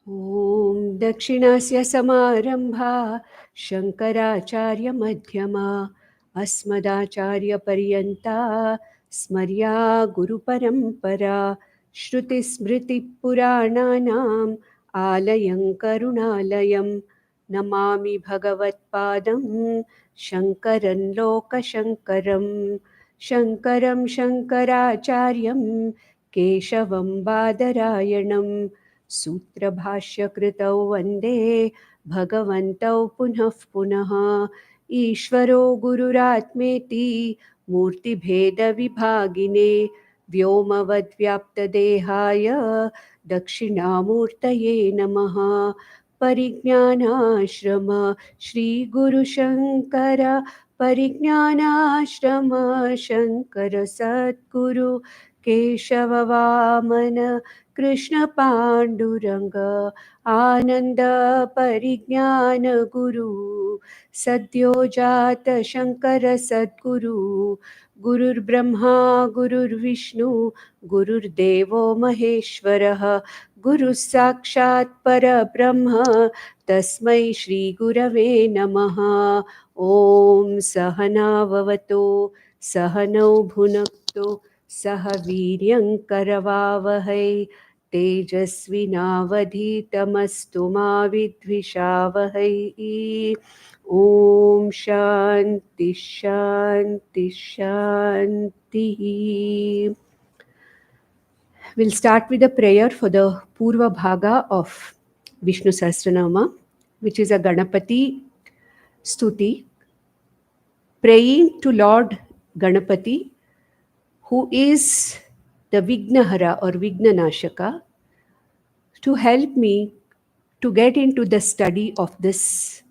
ॐ दक्षिणस्य समारम्भा शङ्कराचार्यमध्यमा अस्मदाचार्यपर्यन्ता स्मर्या गुरुपरम्परा श्रुतिस्मृतिपुराणानाम् आलयं करुणालयं नमामि भगवत्पादं शङ्करं लोकशङ्करं शङ्करं शङ्कराचार्यं केशवं बादरायणम् सूत्रभाष्यकृतौ वन्दे भगवन्तौ पुनः पुनः ईश्वरो गुरुरात्मेति मूर्तिभेदविभागिने व्योमवद्व्याप्तदेहाय दक्षिणामूर्तये नमः। परिज्ञानाश्रम श्रीगुरुशङ्कर परिज्ञानाश्रम शङ्कर सद्गुरु केशववामन कृष्ण पाण्डुरङ्ग आनन्द परिज्ञान गुरु सद्योजात शङ्कर सद्गुरु गुरुर्ब्रह्मा गुरुर्विष्णु गुरुर्देवो महेश्वरः गुरुः साक्षात् परब्रह्म तस्मै श्रीगुरवे नमः। ॐ सहनाववतु सहनौ भुनक्तु सह वीर्यङ्करवावहै तेजस्विनावधीतमस्तु मा विद्विषावहै। ॐ शान्ति शान्ति शान्तिः। We'll start with a prayer for the Purva Bhaga of Vishnusahasranama, which is a Ganapati Stuti, praying to Lord Ganapati, who is the Vignahara or Vignanashaka, to help me to get into the study of this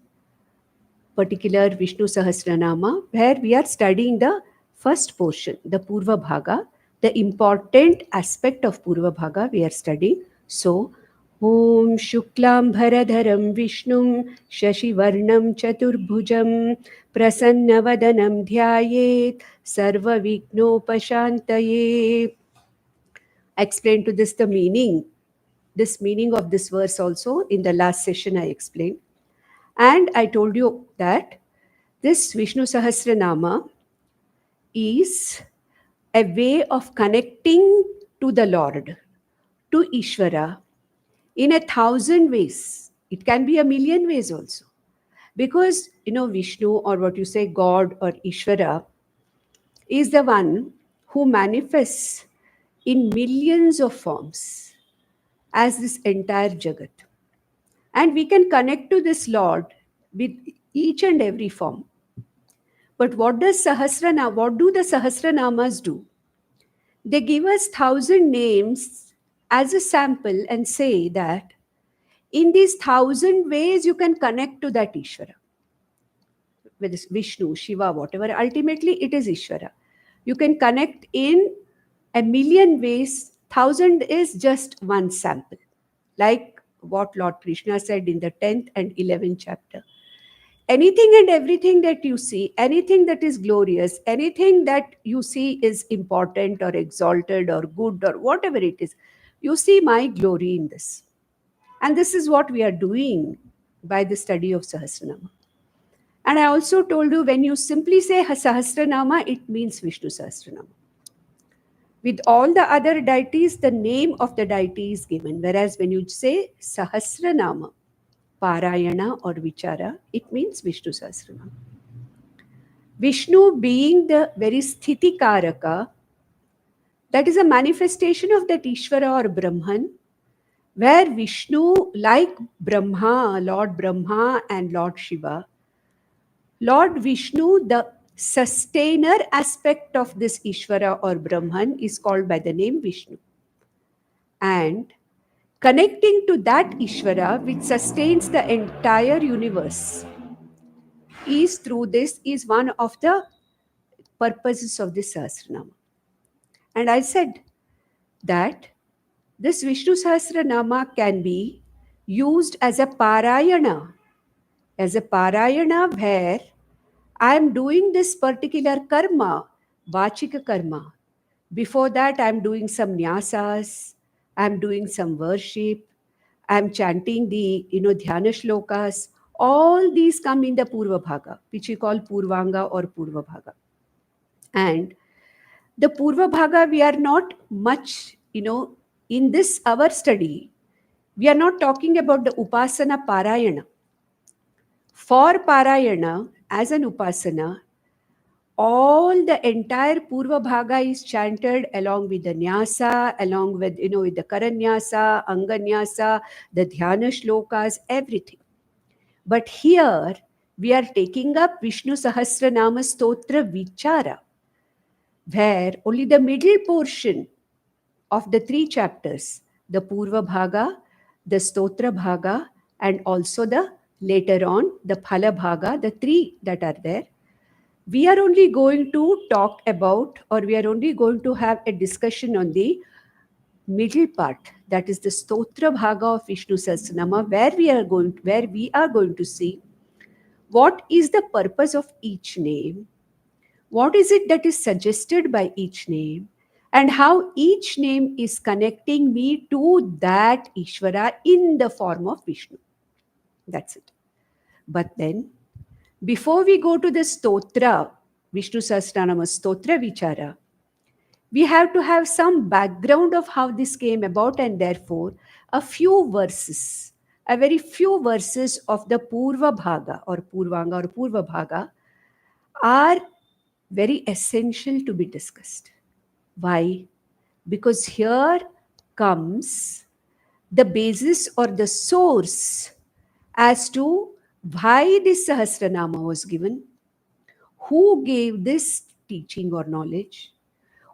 particular Vishnu Sahasranama, where we are studying the first portion, the Purva Bhaga, the important aspect of Purva Bhaga we are studying. So, Om Shuklam Bharadharam Vishnum Shashivarnam Chaturbhujam Prasannavadanam Dhyayet Sarva Vignopashantaye. I explained to this meaning of this verse also in the last session I explained. And I told you that this Vishnu Sahasranama is a way of connecting to the Lord, to Ishvara, in 1,000 ways. It can be 1,000,000 ways also. Because, Vishnu, or what you say, God or Ishvara, is the one who manifests in millions of forms as this entire Jagat. And we can connect to this Lord with each and every form. But what do the Sahasranamas do? They give us 1,000 names as a sample and say that in these 1,000 ways you can connect to that Ishvara. Whether it's Vishnu, Shiva, whatever, ultimately it is Ishvara. You can connect in 1,000,000 ways. 1,000 is just one sample. Like what Lord Krishna said in the 10th and 11th chapter. Anything and everything that you see, anything that is glorious, anything that you see is important or exalted or good or whatever it is, you see my glory in this. And this is what we are doing by the study of Sahasranama. And I also told you, when you simply say Sahasranama, it means Vishnu Sahasranama. With all the other deities, the name of the deity is given. Whereas when you say Sahasranama, Parayana or Vichara, it means Vishnu Sahasranama. Vishnu being the very Sthiti Karaka, that is a manifestation of that Ishvara or Brahman, where Vishnu, like Brahma, Lord Brahma and Lord Shiva, Lord Vishnu, the sustainer aspect of this Ishvara or Brahman, is called by the name Vishnu. And connecting to that Ishvara, which sustains the entire universe, is through this, is one of the purposes of this Sahasranama. And I said that this Vishnu Sahasranama can be used as a Parayana where I am doing this particular karma, Vachika karma. Before that, I am doing some nyasas, I am doing some worship, I'm chanting the, dhyana shlokas. All these come in the Purva Bhaga, which we call Purvanga or Purva Bhaga. And the Purva Bhaga, we are not much, in this our study, we are not talking about the Upasana Parayana. For Parayana, as an Upasana, all the entire Purva Bhaga is chanted along with the Nyasa, along with, with the Karanyasa, Anganyasa, the Dhyana Shlokas, everything. But here, we are taking up Vishnusahasranama Stotra Vichara, where only the middle portion of the 3 chapters, the Purva Bhaga, the Stotra Bhaga, and also the later on, the Phala Bhaga, the 3 that are there, we are only going to talk about, or we are only going to have a discussion on the middle part, that is the Stotra Bhaga of Vishnusahasranama, where we are going to see what is the purpose of each name, what is it that is suggested by each name, and how each name is connecting me to that Ishvara in the form of Vishnu. That's it. But then, before we go to the Stotra, Vishnusahasranama Stotra Vichara, we have to have some background of how this came about, and therefore a very few verses of the Purva Bhaga or Purvanga or Purva Bhaga are very essential to be discussed. Why? Because here comes the basis or the source as to why this Sahasranama was given, who gave this teaching or knowledge,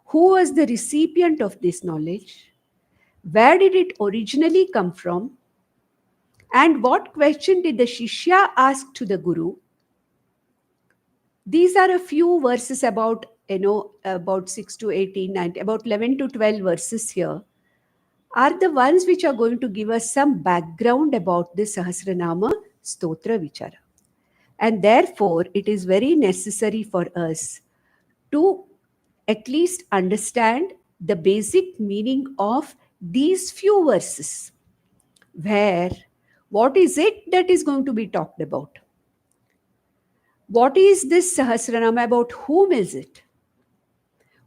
who was the recipient of this knowledge, where did it originally come from, and what question did the Shishya ask to the Guru. These are a few verses about, about 6 to 18, 19, about 11 to 12 verses here are the ones which are going to give us some background about this Sahasranama Stotra Vichara. And therefore, it is very necessary for us to at least understand the basic meaning of these few verses, where what is it that is going to be talked about? What is this Sahasranama about? Whom is it?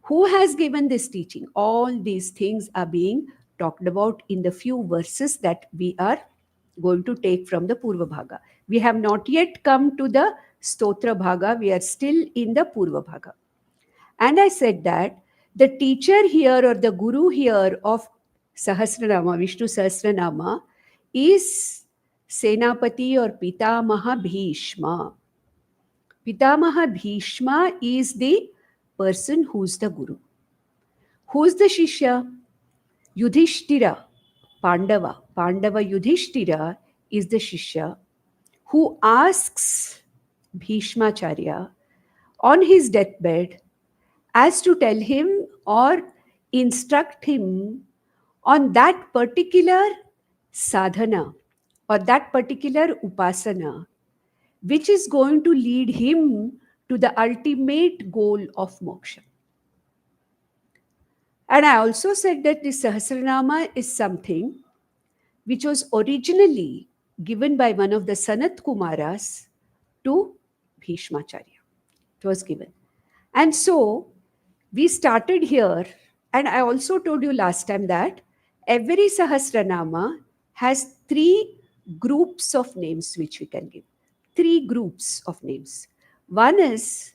Who has given this teaching? All these things are being talked about in the few verses that we are going to take from the Purva Bhaga. We have not yet come to the Stotra Bhaga. We are still in the Purva Bhaga. And I said that the teacher here or the Guru here of Sahasranama, Vishnu Sahasranama, is Senapati or Pitamaha Bhishma. Pitamaha Bhishma is the person who's the Guru. Who's the Shishya? Yudishthira, Pandava. Pandava Yudishthira is the Shishya who asks Bhishmacharya on his deathbed as to tell him or instruct him on that particular sadhana or that particular upasana which is going to lead him to the ultimate goal of moksha. And I also said that this Sahasranama is something which was originally given by one of the Sanat Kumaras to Bhishmacharya. It was given. And so we started here, and I also told you last time that every Sahasranama has 3 groups of names which we can give. 3 groups of names. One is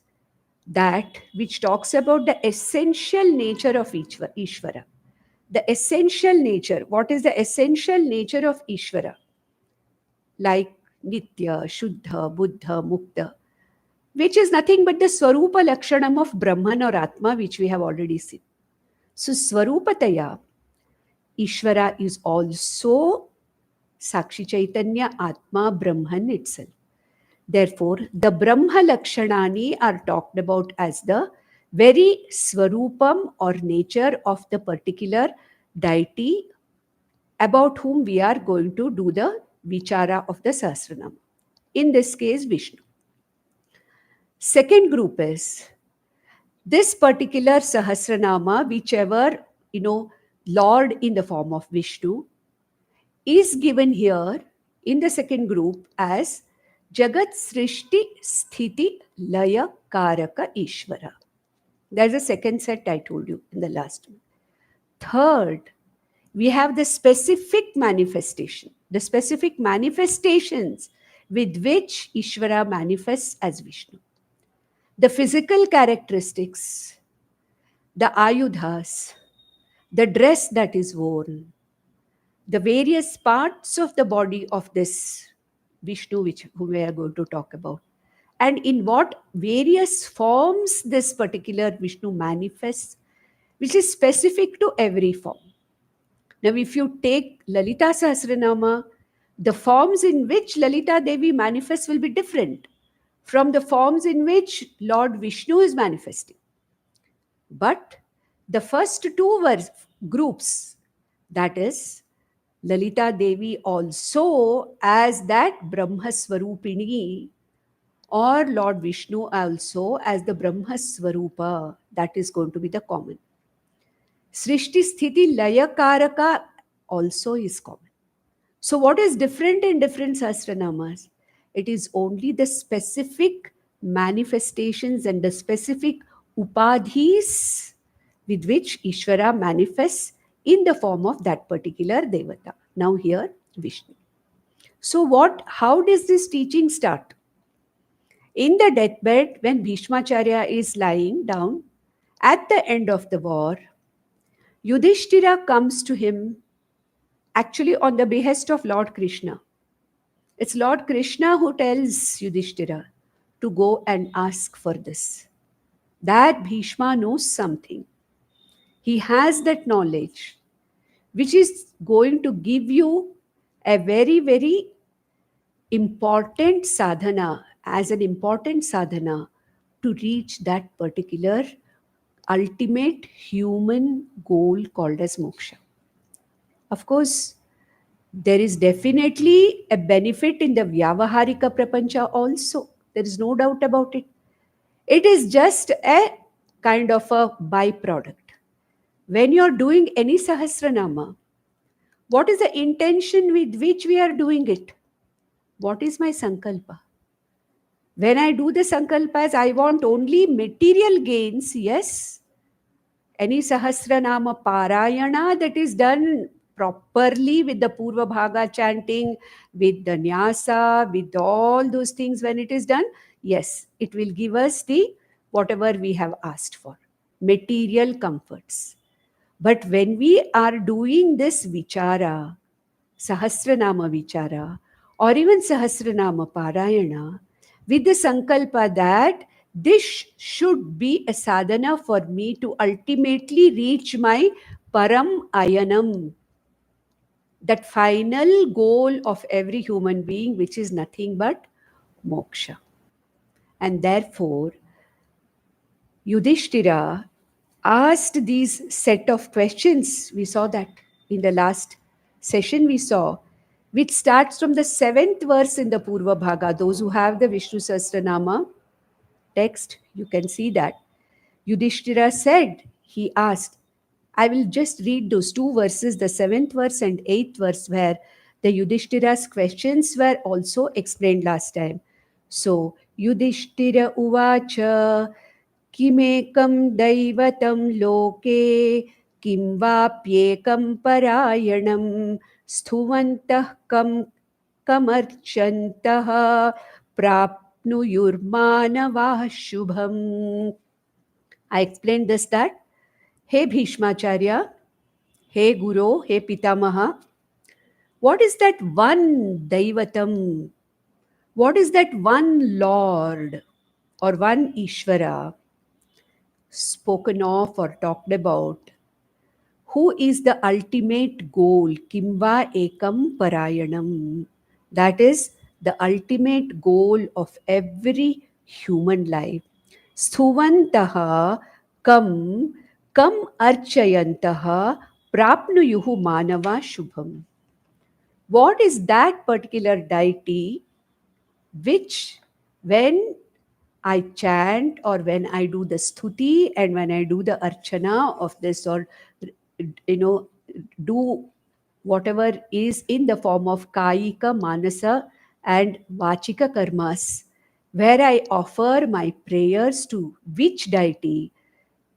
that which talks about the essential nature of Ishvara. The essential nature. What is the essential nature of Ishvara? Like Nitya, Shuddha, Buddha, Mukta, which is nothing but the Swarupa Lakshanam of Brahman or Atma, which we have already seen. So Swarupataya, Ishvara is also Sakshi Chaitanya, Atma, Brahman itself. Therefore, the Brahma Lakshanani are talked about as the very Swarupam or nature of the particular deity about whom we are going to do the Vichara of the Sahasranama. In this case, Vishnu. Second group is this particular Sahasranama, whichever, Lord in the form of Vishnu, is given here in the second group as Jagat Srishti Sthiti Laya Karaka Ishvara. There's a second set I told you in the last one. Third, we have the specific manifestation, the specific manifestations with which Ishvara manifests as Vishnu. The physical characteristics, the ayudhas, the dress that is worn, the various parts of the body of this Vishnu, whom we are going to talk about, and in what various forms this particular Vishnu manifests, which is specific to every form. Now, if you take Lalita Sahasranama, the forms in which Lalita Devi manifests will be different from the forms in which Lord Vishnu is manifesting. But the first two groups, that is, Lalita Devi also as that Brahma Swarupini, or Lord Vishnu also as the Brahma Swarupa, that is going to be the common. Srishti Sthiti Laya Karaka also is common. So, what is different in different Sahasranamas? It is only the specific manifestations and the specific upadhis with which Ishvara manifests in the form of that particular Devata. Now, here Vishnu. So, how does this teaching start? In the deathbed, when Bhishmacharya is lying down at the end of the war, Yudishthira comes to him actually on the behest of Lord Krishna. It's Lord Krishna who tells Yudishthira to go and ask for this. That Bhishma knows something. He has that knowledge, which is going to give you a very, very important sadhana, as an important sadhana to reach that particular ultimate human goal called as moksha. Of course, there is definitely a benefit in the Vyavaharika Prapancha also. There is no doubt about it. It is just a kind of a byproduct. When you're doing any Sahasranama, what is the intention with which we are doing it? What is my Sankalpa? When I do the Sankalpas, I want only material gains, yes. Any Sahasranama Parayana that is done properly with the Purva Bhaga chanting, with the Nyasa, with all those things, when it is done, yes, it will give us the whatever we have asked for, material comforts. But when we are doing this Vichara, Sahasranama Vichara, or even Sahasranama Parayana, with the Sankalpa that this should be a sadhana for me to ultimately reach my Param Ayanam, that final goal of every human being, which is nothing but moksha. And therefore, Yudishthira asked these set of questions. We saw that in the last session we saw, which starts from the 7th verse in the Purva Bhaga. Those who have the Vishnusahasranama text, you can see that. Yudishthira said, he asked, I will just read those two verses, the 7th verse and 8th verse, where the Yudishthira's questions were also explained last time. So, Yudishthira Uvacha Kimekam Daivatam Loke Kim Vapyekam Parayanam Sthuvantah Kamarchantah Prapnuyurmanavah Shubham. I explained this that, hey Bhishmacharya, hey Guru, hey Pitamaha, what is that one Daivatam? What is that one Lord or one Ishvara spoken of or talked about? Who is the ultimate goal? Kimva ekam parayanam. That is the ultimate goal of every human life. Sthuvantaha kam archayantaha prapnuyuhu manava shubham. What is that particular deity which, when I chant or when I do the stuti and when I do the archana of this, or do whatever is in the form of Kayika, Manasa, and Vachika karmas, where I offer my prayers to which deity,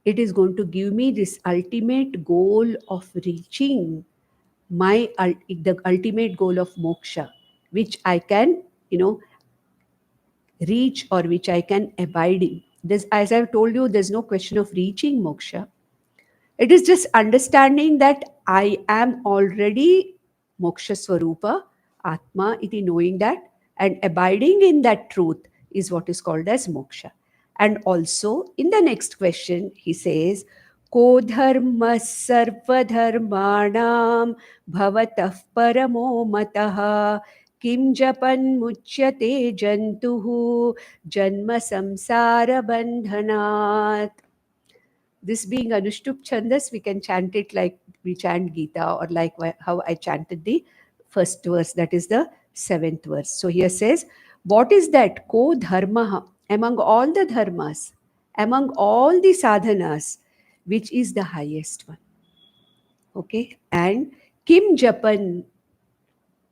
it is going to give me this ultimate goal of reaching the ultimate goal of moksha, which I can, reach, or which I can abide in. This, as I've told you, there's no question of reaching moksha. It is just understanding that I am already moksha swarupa, atma iti, knowing that, and abiding in that truth is what is called as moksha. And also in the next question, he says, Ko dharma sarva dharmanam bhavatah paramo matah kim japan muchyate jantuhu janma samsara bandhanat. This being Anushtup Chandas, we can chant it like we chant Gita, or like how I chanted the first verse, that is the seventh verse. So here says, what is that? Ko dharma, among all the dharmas, among all the sadhanas, which is the highest one. Okay, and Kim Japan,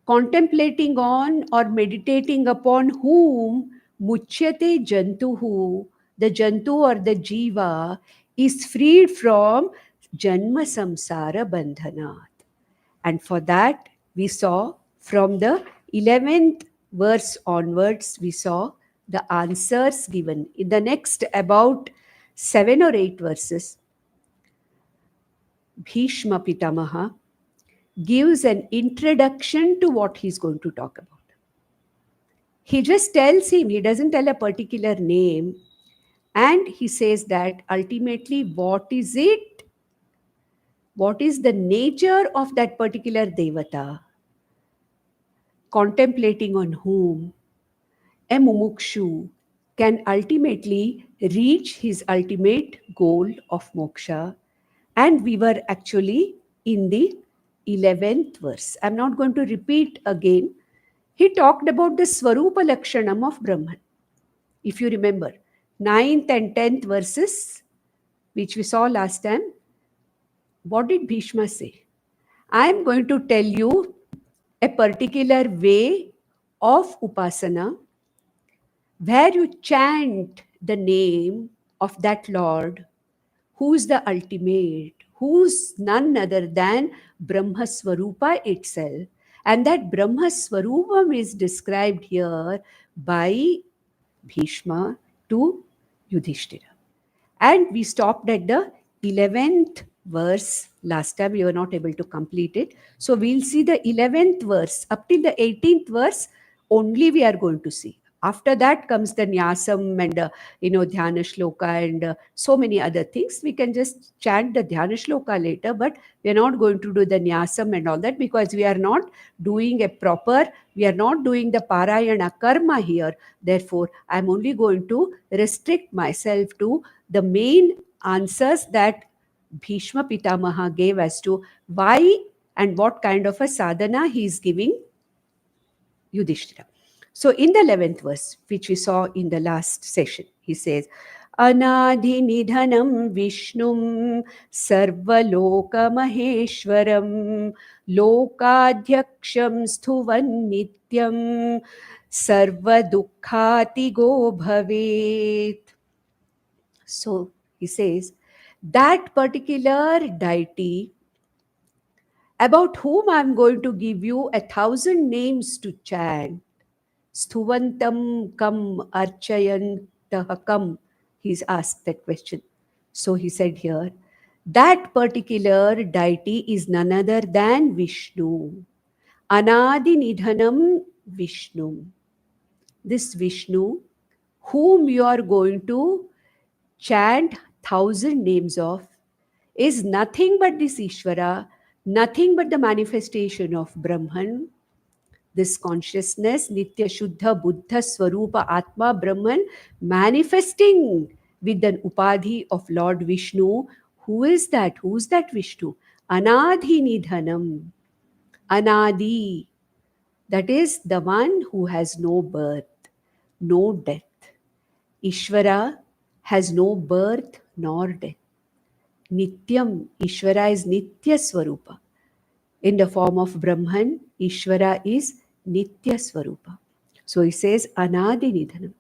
contemplating on or meditating upon whom muchyate jantuhu, the jantu or the jiva, is freed from janma samsara bandhanat. And for that, we saw from the 11th verse onwards, we saw the answers given. In the next about 7 or 8 verses, Bhishma Pitamaha gives an introduction to what he's going to talk about. He just tells him, he doesn't tell a particular name, and he says that ultimately, what is it? What is the nature of that particular devata? Contemplating on whom a mumukshu can ultimately reach his ultimate goal of moksha. And we were actually in the 11th verse. I'm not going to repeat again. He talked about the Swarupa Lakshanam of Brahman. If you remember, 9th and 10th verses, which we saw last time, what did Bhishma say? I am going to tell you a particular way of upasana where you chant the name of that Lord who's the ultimate, who's none other than Brahma Swarupa itself. And that Brahma Swarupam is described here by Bhishma to Yudishthira. And we stopped at the 11th verse. Last time we were not able to complete it. So we'll see the 11th verse. Up till the 18th verse, only we are going to see. After that comes the Nyasam and, Dhyana Shloka and so many other things. We can just chant the Dhyana Shloka later, but we are not going to do the Nyasam and all that because we are not doing we are not doing the Parayana Karma here. Therefore, I'm only going to restrict myself to the main answers that Bhishma Pitamaha gave as to why and what kind of a sadhana he is giving Yudishthira. So in the 11th verse, which we saw in the last session, he says, Anadhi nidhanam Vishnum sarvaloka maheshwaram lokadhyaksham sthuvan nityam sarva dukkhati go bhavet. So he says, that particular deity about whom I'm going to give you 1,000 names to chant, Sthuvantam kam archayantah kam, he's asked that question. So he said here, that particular deity is none other than Vishnu. Anadi nidhanam Vishnu. This Vishnu, whom you are going to chant 1,000 names of, is nothing but this Ishvara, nothing but the manifestation of Brahman, this consciousness, Nitya Shuddha Buddha Swarupa Atma Brahman, manifesting with an upadhi of Lord Vishnu. Who is that? Who's that Vishnu? Anadhi Nidhanam. Anadi. That is the one who has no birth, no death. Ishvara has no birth nor death. Nityam, Ishvara is Nitya Swarupa. In the form of Brahman, Ishvara is Nitya Swarupa. So he says Anadi Nidhanam.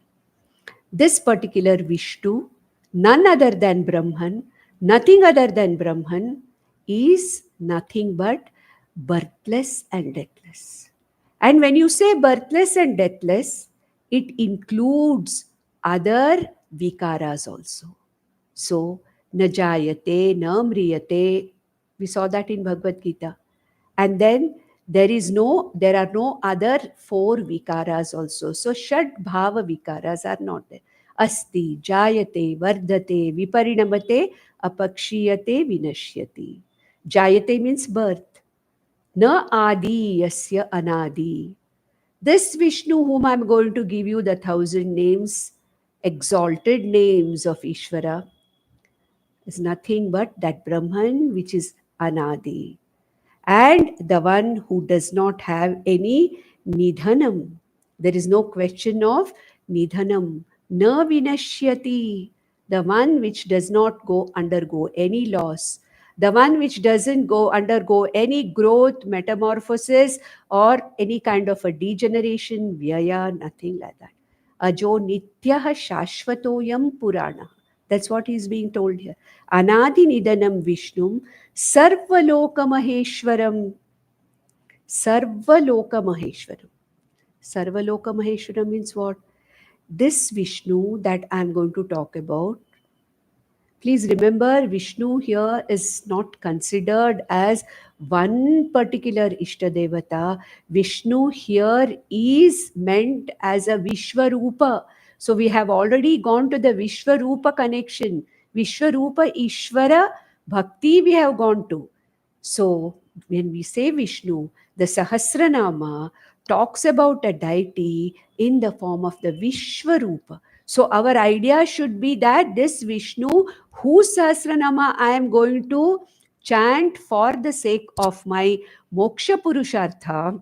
This particular Vishnu, none other than Brahman, nothing other than Brahman, is nothing but birthless and deathless. And when you say birthless and deathless, it includes other vikaras also. So, na jayate, na mriyate, we saw that in Bhagavad Gita. And then there are no other four vikaras also. So, Shad Bhava vikaras are not there. Asti, Jayate, Vardhate, Viparinamate, Apakshiyate, Vinashyati. Jayate means birth. Na adi yasya anadi. This Vishnu, whom I'm going to give you the 1,000 names, exalted names of Ishvara, is nothing but that Brahman which is anadi. And the one who does not have any nidhanam. There is no question of nidhanam. Na vinashyati. The one which does not undergo any loss. The one which doesn't undergo any growth, metamorphosis, or any kind of a degeneration, vyaya, nothing like that. Ajo nityaha shashvatoyam purana. That's what is being told here. Anadi nidanam Vishnum Sarvaloka Maheshwaram. Sarvaloka Maheshwaram. Sarvaloka Maheshwaram means what? This Vishnu that I am going to talk about. Please remember, Vishnu here is not considered as one particular Ishtadevata. Vishnu here is meant as a Vishwarupa. So we have already gone to the Vishwarupa connection. Vishwarupa Ishvara Bhakti we have gone to. So when we say Vishnu, the Sahasranama talks about a deity in the form of the Vishwarupa. So our idea should be that this Vishnu, whose Sahasranama I am going to chant for the sake of my Moksha Purushartha,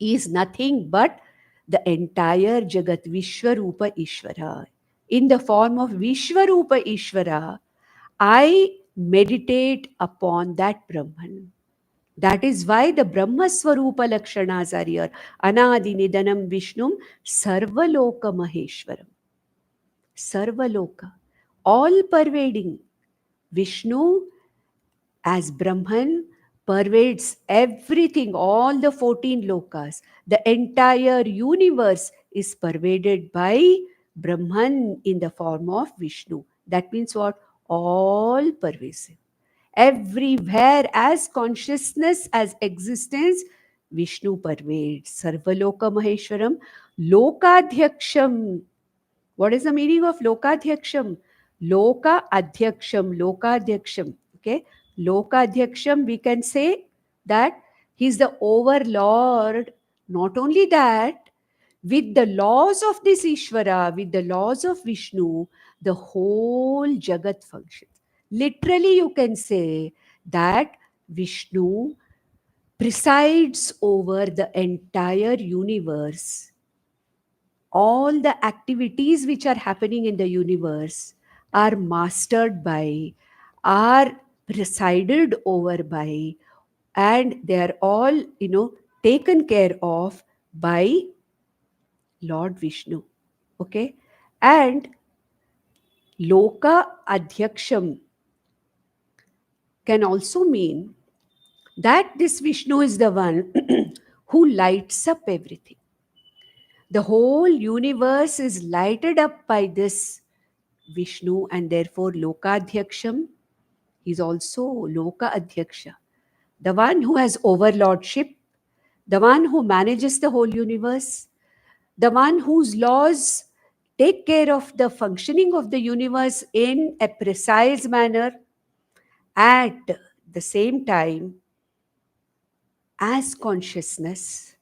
is nothing but the entire Jagat Vishwarupa Ishvara. In the form of Vishwarupa Ishvara, I meditate upon that Brahman. That is why the Brahma Swarupa Lakshanas are here. Anadi Nidanam Vishnum Sarvaloka Maheshwaram. Sarvaloka. All pervading. Vishnu as Brahman pervades everything, all the 14 lokas. The entire universe is pervaded by Brahman in the form of Vishnu. That means what? All pervasive. Everywhere as consciousness, as existence, Vishnu pervades. Sarvaloka Maheshwaram, Lokadhyaksham. What is the meaning of Lokadhyaksham? Loka Adhyaksham, Lokadhyaksham. Okay, Lokadhyaksham, we can say that he's the overlord. Not only that, with the laws of this Ishvara, with the laws of Vishnu, the whole Jagat functions. Literally, you can say that Vishnu presides over the entire universe. All the activities which are happening in the universe are mastered by, are presided over by, and they are all, taken care of by Lord Vishnu. Okay? And Loka Adhyaksham can also mean that this Vishnu is the one who lights up everything. The whole universe is lighted up by this Vishnu, and therefore Lokadhyaksham is also Loka Adhyaksha. The one who has overlordship, the one who manages the whole universe, the one whose laws take care of the functioning of the universe in a precise manner. At the same time, as consciousness,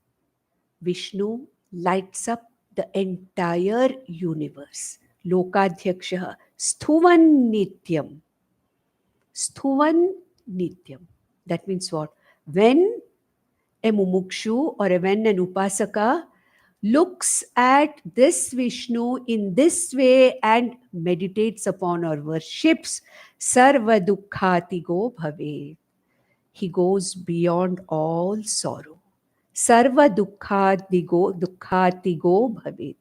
Vishnu lights up the entire universe. Lokadhyaksha, Sthuvan Nityam. Sthuvan Nityam. That means what? When a mumukshu or when an upasaka looks at this Vishnu in this way and meditates upon or worships, Sarva Dukkhatigo Bhave. he goes beyond all sorrow. Sarva dukkhatigo bhavet.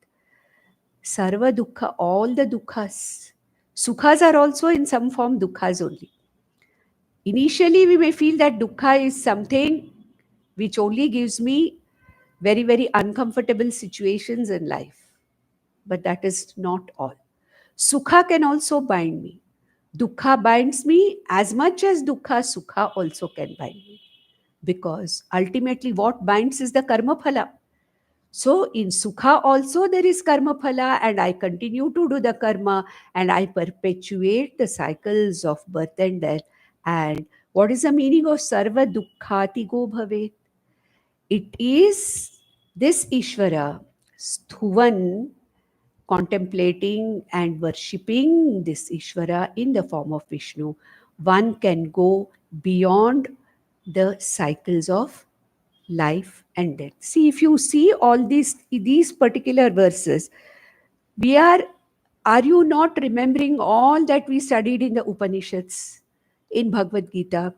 Sarva dukkha, all the dukkhas. Sukhas are also in some form dukkhas only. Initially, we may feel that dukkha is something which only gives me very, very uncomfortable situations in life. But that is not all. Sukha can also bind me. Dukkha binds me as much as dukkha, sukha also can bind me. Because ultimately, what binds is the karma phala. So in sukha also there is karma phala, and I continue to do the karma, and I perpetuate the cycles of birth and death. And what is the meaning of sarva dukkhati go bhave? It is this Ishvara, Sthuvan, contemplating and worshipping this Ishvara in the form of Vishnu. One can go beyond the cycles of life and death. See, if you see all these particular verses, we are you not remembering all that we studied in the Upanishads, in Bhagavad Gita,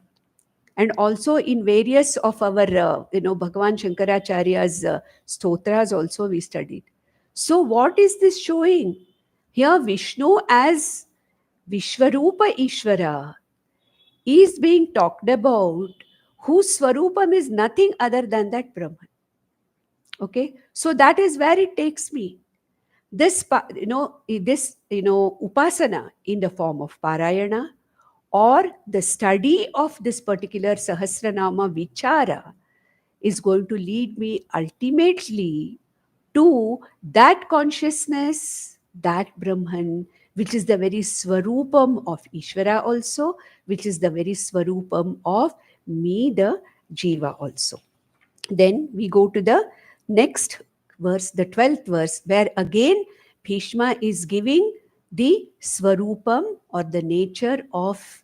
and also in various of our Bhagavan Shankaracharya's stotras also we studied. So what is this showing? Here Vishnu as Vishwarupa Ishvara is being talked about, whose Swarupam is nothing other than that Brahman. Okay, so that is where it takes me. This upasana in the form of parayana, or the study of this particular Sahasranama Vichara, is going to lead me ultimately to that consciousness, that Brahman, which is the very Swarupam of Ishvara also, which is the very Swarupam of me, the Jiva also. Then we go to the next verse, the 12th verse, where again Bhishma is giving the Swarupam or the nature of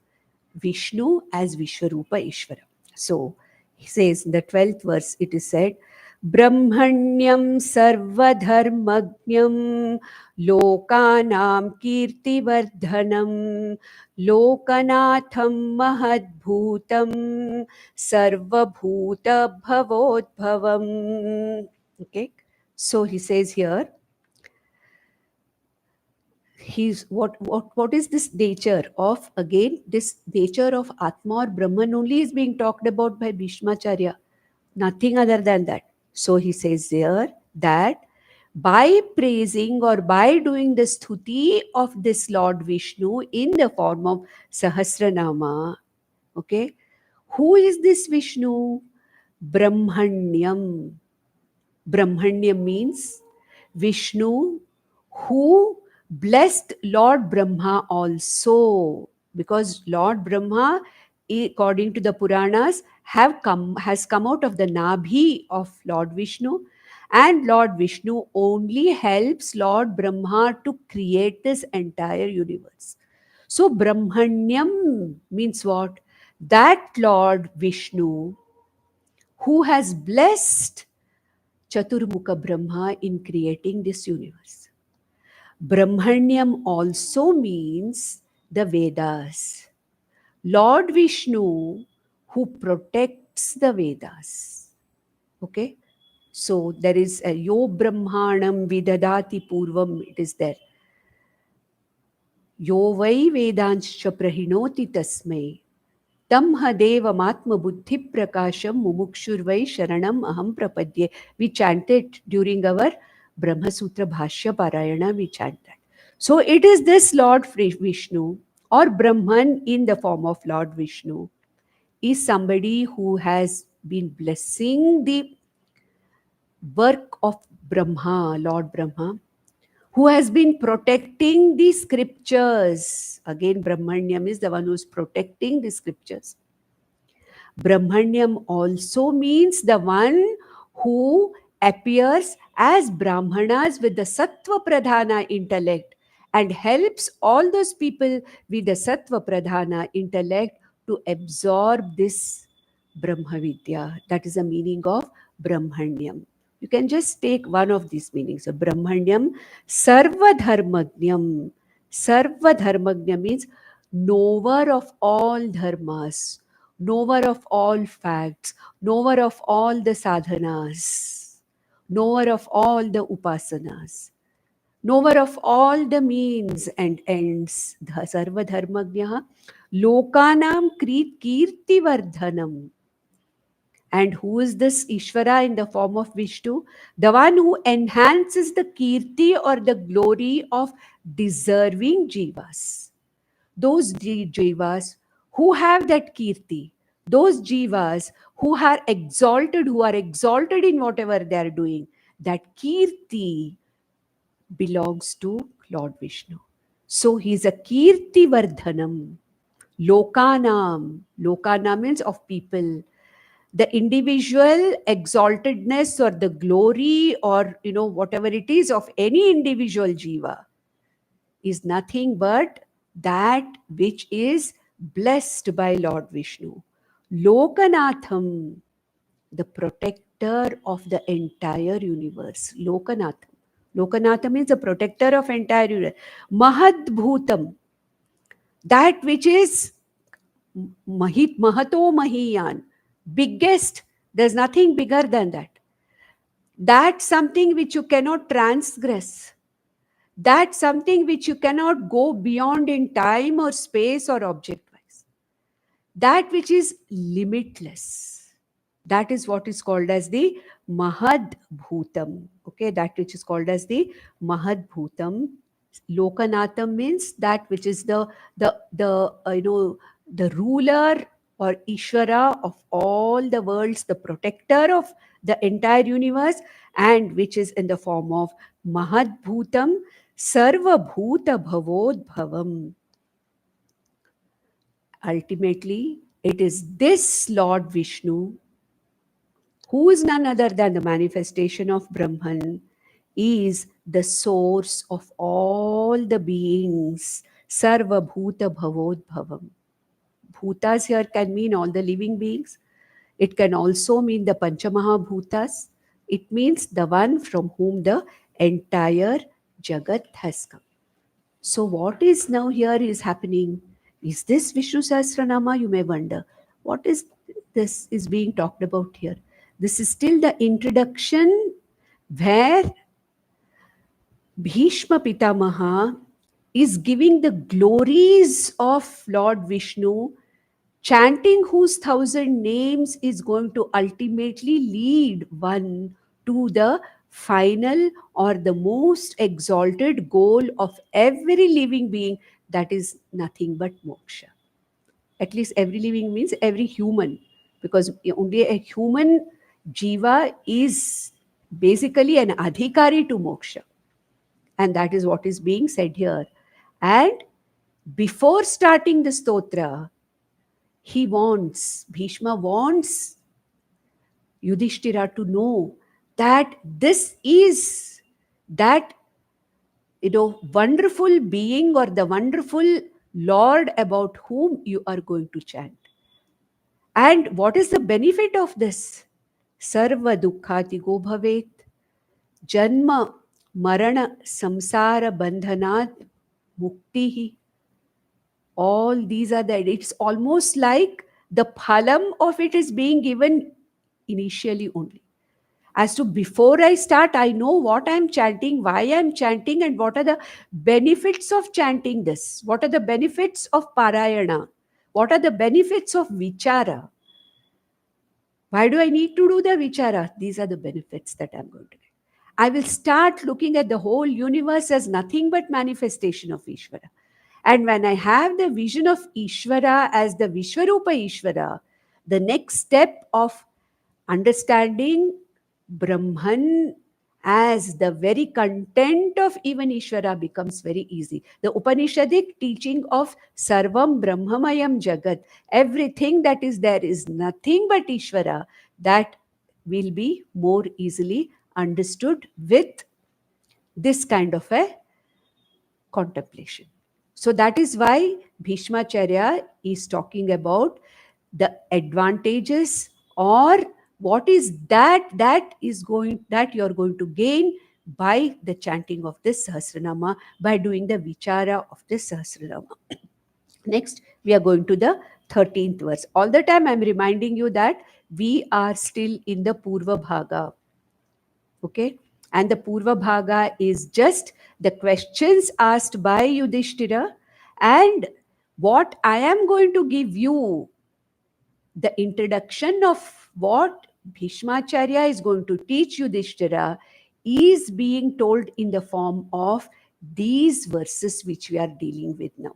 Vishnu as Vishwarupa Ishvara. So he says in the 12th verse, it is said, Brahmanyam sarvadharmagnyam lokanam kirtivardhanam lokanatham mahadbhutam sarvabhuta bhavodbhavam. Okay, so he says here, he's what is this nature of, again this nature of Atma or Brahman only is being talked about by Bhishmacharya, nothing other than that. So he says there that by praising or by doing the stuti of this Lord Vishnu in the form of Sahasranama, okay, who is this Vishnu? Brahmanyam. Brahmanyam means Vishnu who blessed Lord Brahma also, because Lord Brahma, according to the Puranas, has come out of the Nabhi of Lord Vishnu, and Lord Vishnu only helps Lord Brahma to create this entire universe. So Brahmanyam means what? That Lord Vishnu who has blessed Chaturmukha Brahma in creating this universe. Brahmanyam also means the Vedas. Lord Vishnu who protects the Vedas. Okay? So there is a Yo Brahmanam Vidadati Purvam, it is there. Yo Vai Vedanscha Prahinoti Tasmai Tam Hadeva Matma Buddhi Prakasham Mumukshurvai Sharanam Aham Prapadye. We chanted during our Brahma Sutra Bhashya Parayana, we chant that. So it is this Lord Vishnu or Brahman in the form of Lord Vishnu is somebody who has been blessing the work of Brahma, Lord Brahma, who has been protecting the scriptures. Again, Brahmanyam is the one who is protecting the scriptures. Brahmanyam also means the one who appears as Brahmanas with the Sattva Pradhana intellect and helps all those people with the Sattva Pradhana intellect to absorb this Brahma Vidya. That is the meaning of Brahmanyam. You can just take one of these meanings. So Brahmanyam, Sarva Dharmagnyam. Sarva Dharmagnyam means knower of all dharmas, knower of all facts, knower of all the sadhanas, knower of all the upasanas, knower of all the means and ends, sarva dharmagnya, lokanam kirti vardhanam. And who is this Ishvara in the form of Vishnu? The one who enhances the kirti or the glory of deserving jivas. Those jivas who have that kirti, those jivas who are exalted in whatever they are doing, that kirti belongs to Lord Vishnu. So he is a kirti vardhanam. Lokana means of people. The individual exaltedness or the glory or whatever it is of any individual jiva is nothing but that which is blessed by Lord Vishnu. Lokanatham, the protector of the entire universe. Lokanatham. Lokanatham means the protector of entire universe. Mahadbhutam, that which is Mahato Mahiyan, biggest, there's nothing bigger than that. That's something which you cannot transgress. That's something which you cannot go beyond in time or space or object wise. That which is limitless. That is what is called as the Mahad Bhutam. Okay, that which is called as the Mahad Bhutam. Lokanatham means that which is the ruler or Ishvara of all the worlds, the protector of the entire universe, and which is in the form of Mahad Bhutam, Sarva Bhuta Bhavod Bhavam. Ultimately, it is this Lord Vishnu, who is none other than the manifestation of Brahman, is the source of all the beings. Sarva Bhuta Bhavod Bhavam. Bhutas here can mean all the living beings. It can also mean the Panchamaha Bhutas. It means the one from whom the entire Jagat has come. So what is now here is happening? Is this Vishnusahasranama? You may wonder. What is this is being talked about here? This is still the introduction where Bhishma Pitamaha is giving the glories of Lord Vishnu, chanting whose 1,000 names is going to ultimately lead one to the final or the most exalted goal of every living being, that is nothing but moksha. At least every living means every human, because only a human jiva is basically an adhikari to moksha. And that is what is being said here. And before starting the stotra, Bhishma wants Yudishthira to know that this is that wonderful being or the wonderful Lord about whom you are going to chant. And what is the benefit of this? Sarva dukkhati go bhavet, janma marana samsara bandhanat muktihi. All these are it's almost like the phalam of it is being given initially only. As to before I start, I know what I'm chanting, why I'm chanting, and what are the benefits of chanting this. What are the benefits of parayana? What are the benefits of vichara? Why do I need to do the vichara? These are the benefits that I'm going to get. I will start looking at the whole universe as nothing but manifestation of Ishvara. And when I have the vision of Ishvara as the Vishwarupa Ishvara, the next step of understanding Brahman as the very content of even Ishvara becomes very easy. The Upanishadic teaching of Sarvam Brahmamayam Jagat, everything that is there is nothing but Ishvara, that will be more easily understood with this kind of a contemplation. So that is why Bhishmacharya is talking about the advantages, or what is that you're going to gain by the chanting of this Sahasranama, by doing the vichara of this Sahasranama. Next, we are going to the 13th verse. All the time I'm reminding you that we are still in the Purva Bhaga. Okay? And the Purva Bhaga is just the questions asked by Yudishthira, and what I am going to give you, the introduction of what Bhishmacharya is going to teach Yudhishthira, is being told in the form of these verses which we are dealing with now.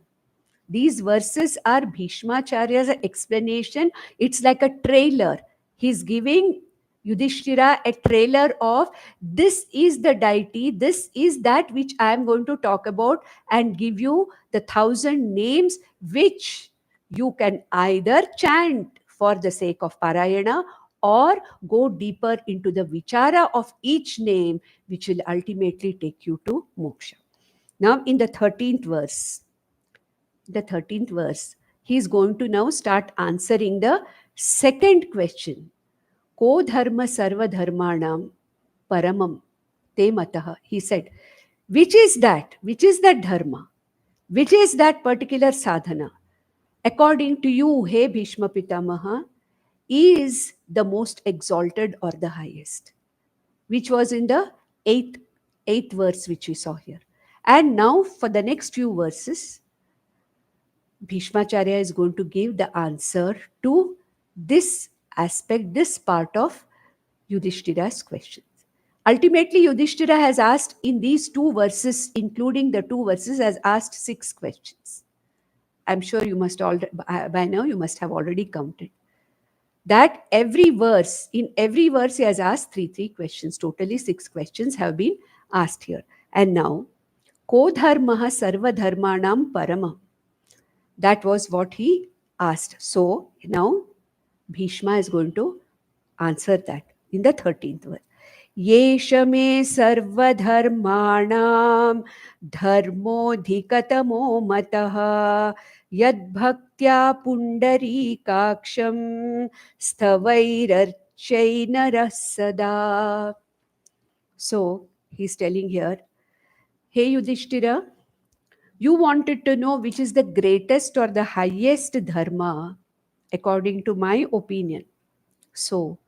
These verses are Bhishmacharya's explanation. It's like a trailer. He's giving Yudhishthira a trailer of this is the deity, this is that which I am going to talk about, and give you the 1,000 names which you can either chant for the sake of Parayana or go deeper into the vichara of each name, which will ultimately take you to moksha. Now, in the 13th verse, he is going to now start answering the second question. Ko dharma sarva dharmanam paramam te matah. He said, which is that? Which is that dharma? Which is that particular sadhana? According to you, hey Bhishma Pitamaha, is the most exalted or the highest, which was in the eighth verse which we saw here. And now for the next few verses, Bhishmacharya is going to give the answer to this aspect, this part of Yudhishthira's questions. Ultimately, Yudhishthira has asked in these two verses, including the two verses, has asked 6 questions. I'm sure you must all, by now you must have already counted. That in every verse he has asked three questions. Totally 6 questions have been asked here. And now, Ko dharmaha sarva dharmanam parama. That was what he asked. So now Bhishma is going to answer that in the 13th verse. Yesha me sarva dharmanam dharmodhikatamo mataha yad bhaktya pundari kaksham stavairarchainara sada. So he's telling here, hey Yudhishthira, you wanted to know which is the greatest or the highest dharma according to my opinion. So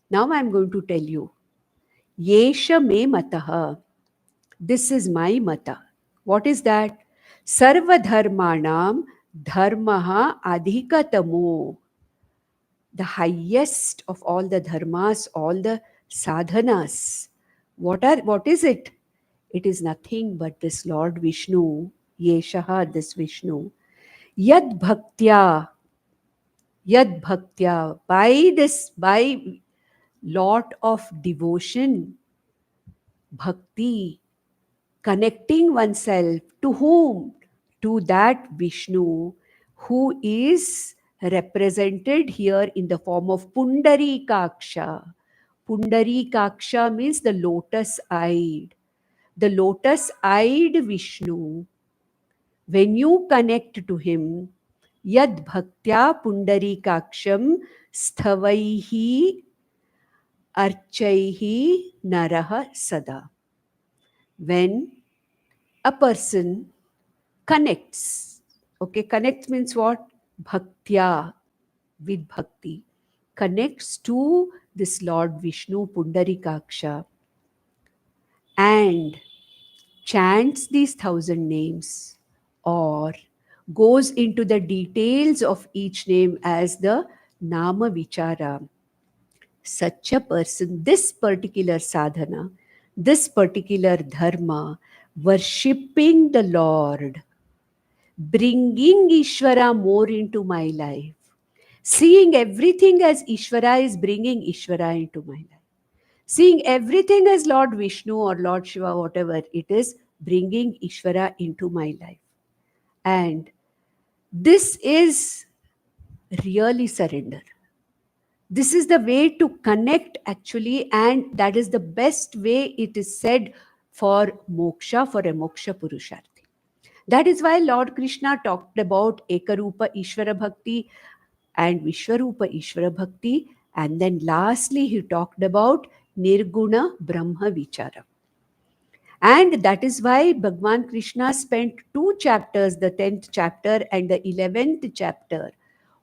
now I'm going to tell you, Yesha me mataha. This is my mata. What is that? Sarva dharmanam dharmaha adhikatamo. The highest of all the dharmas, all the sadhanas. What is it? It is nothing but this Lord Vishnu, Yeshaha, this Vishnu. Yad bhaktya, by lot of devotion, bhakti, connecting oneself to whom? To that Vishnu who is represented here in the form of Pundarikaksha. Pundarikaksha means the lotus-eyed. The lotus-eyed Vishnu, when you connect to him, yad bhaktya pundarikaksham sthavaihi archaihi naraha sada. When a person connects, okay, connects means what? Bhaktya, with bhakti, connects to this Lord Vishnu Pundarikaksha and chants these 1,000 names or goes into the details of each name as the Nama Vichara. Such a person, this particular sadhana, this particular dharma, worshipping the Lord, bringing Ishvara more into my life, seeing everything as Ishvara is bringing Ishvara into my life, seeing everything as Lord Vishnu or Lord Shiva, whatever it is, bringing Ishvara into my life. And this is really surrender. This is the way to connect actually, and that is the best way it is said for moksha, for a moksha purusharthi. That is why Lord Krishna talked about Ekarupa Ishvara Bhakti and Vishwarupa Ishvara Bhakti, and then lastly he talked about Nirguna Brahma Vichara. And that is why Bhagwan Krishna spent 2 chapters, the 10th chapter and the 11th chapter,